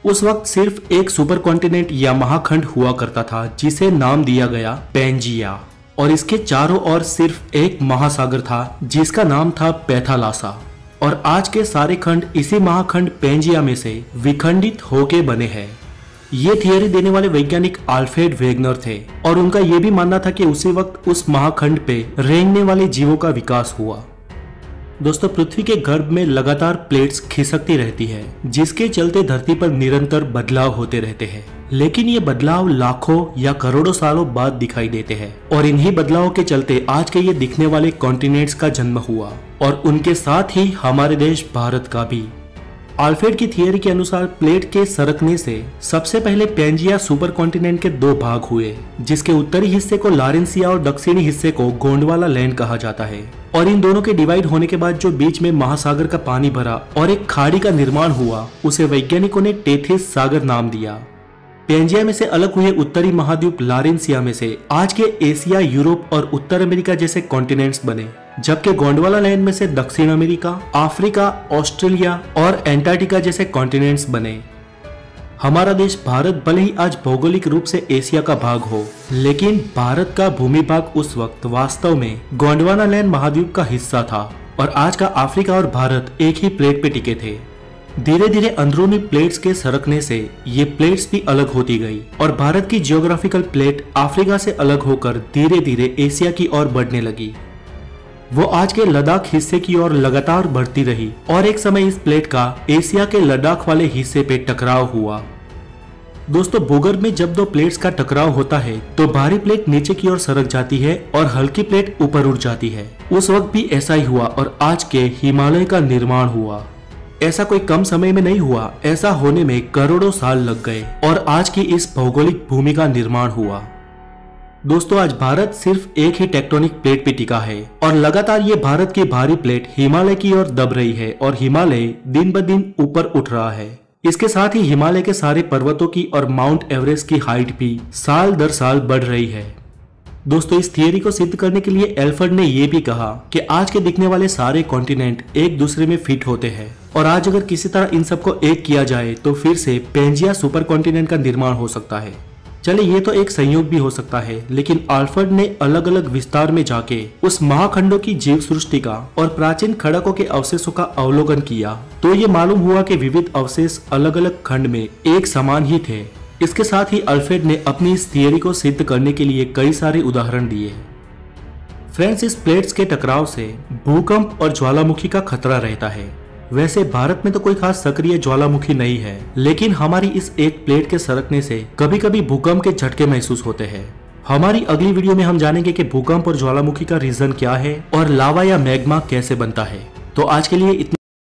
उस वक्त सिर्फ एक सुपर कॉन्टिनेंट या महाखंड हुआ करता था जिसे नाम दिया गया पेंजिया, और इसके चारों ओर सिर्फ एक महासागर था जिसका नाम था पैथालासा। और आज के सारे खंड इसी महाखंड पेंजिया में से विखंडित होके बने हैं। ये थियरी देने वाले वैज्ञानिक अल्फ्रेड वेगनर थे और उनका यह भी मानना था कि उसी वक्त उस महाखंड पे रेंगने वाले जीवों का विकास हुआ। दोस्तों, पृथ्वी के गर्भ में लगातार प्लेट्स खिसकती रहती है जिसके चलते धरती पर निरंतर बदलाव होते रहते हैं, लेकिन ये बदलाव लाखों या करोड़ों सालों बाद दिखाई देते हैं। और इन्हीं बदलावों के चलते आज के ये दिखने वाले कॉन्टिनेंट्स का जन्म हुआ और उनके साथ ही हमारे देश भारत का भी। अल्फ्रेड की थियरी के अनुसार प्लेट के सरकने से सबसे पहले पेंजिया सुपर कॉन्टिनेंट के दो भाग हुए, जिसके उत्तरी हिस्से को लारेंसिया और दक्षिणी हिस्से को गोंडवाना लैंड कहा जाता है। और इन दोनों के डिवाइड होने के बाद जो बीच में महासागर का पानी भरा और एक खाड़ी का निर्माण हुआ, उसे वैज्ञानिकों ने टेथिस सागर नाम दिया। पेंजिया में से अलग हुए उत्तरी महाद्वीप लारेंसिया में से आज के एशिया, यूरोप और उत्तर अमेरिका जैसे कॉन्टिनेंट्स बने, जबकि गोंडवाना लैंड में से दक्षिण अमेरिका, अफ्रीका, ऑस्ट्रेलिया और एंटार्क्टिका जैसे कॉन्टिनेंट्स बने। हमारा देश भारत भले ही आज भौगोलिक रूप से एशिया का भाग हो, लेकिन भारत का भूमि भाग उस वक्त वास्तव में गोंडवाना लैंड महाद्वीप का हिस्सा था और आज का अफ्रीका और भारत एक ही प्लेट पे टिके थे। धीरे धीरे अंदरूनी प्लेट्स के सरकने से ये प्लेट्स भी अलग होती गई और भारत की जियोग्राफिकल प्लेट अफ्रीका से अलग होकर धीरे धीरे एशिया की ओर बढ़ने लगी। वो आज के लद्दाख हिस्से की ओर लगातार बढ़ती रही और एक समय इस प्लेट का एशिया के लद्दाख वाले हिस्से पे टकराव हुआ। दोस्तों, भूगर्भ में जब दो प्लेट्स का टकराव होता है तो भारी प्लेट नीचे की ओर सरक जाती है और हल्की प्लेट ऊपर उठ जाती है। उस वक्त भी ऐसा ही हुआ और आज के हिमालय का निर्माण हुआ। ऐसा कोई कम समय में नहीं हुआ, ऐसा होने में करोड़ों साल लग गए और आज की इस भौगोलिक भूमि का निर्माण हुआ। दोस्तों, आज भारत सिर्फ एक ही टेक्टोनिक प्लेट पे टिका है और लगातार ये भारत की भारी प्लेट हिमालय की ओर दब रही है और हिमालय दिन ब दिन ऊपर उठ रहा है। इसके साथ ही हिमालय के सारे पर्वतों की और माउंट एवरेस्ट की हाइट भी साल दर साल बढ़ रही है। दोस्तों, इस थियरी को सिद्ध करने के लिए एल्फ्रेड ने यह भी कहा कि आज के दिखने वाले सारे कॉन्टिनेंट एक दूसरे में फिट होते हैं और आज अगर किसी तरह इन सबको एक किया जाए तो फिर से पेंजिया सुपर कॉन्टिनेंट का निर्माण हो सकता है। चलिए, ये तो एक संयोग भी हो सकता है, लेकिन अल्फ्रेड ने अलग अलग विस्तार में जाके उस महाखंडों की जीव सृष्टि का और प्राचीन खड़कों के अवशेषों का अवलोकन किया तो ये मालूम हुआ कि विविध अवशेष अलग अलग खंड में एक समान ही थे। इसके साथ ही अल्फ्रेड ने अपनी इस थियरी को सिद्ध करने के लिए कई सारे उदाहरण दिए। फ्रेंड्स, इस प्लेट्स के टकराव से भूकंप और ज्वालामुखी का खतरा रहता है। वैसे भारत में तो कोई खास सक्रिय ज्वालामुखी नहीं है, लेकिन हमारी इस एक प्लेट के सरकने से कभी कभी भूकंप के झटके महसूस होते हैं। हमारी अगली वीडियो में हम जानेंगे कि भूकंप और ज्वालामुखी का रीजन क्या है और लावा या मैग्मा कैसे बनता है। तो आज के लिए इतना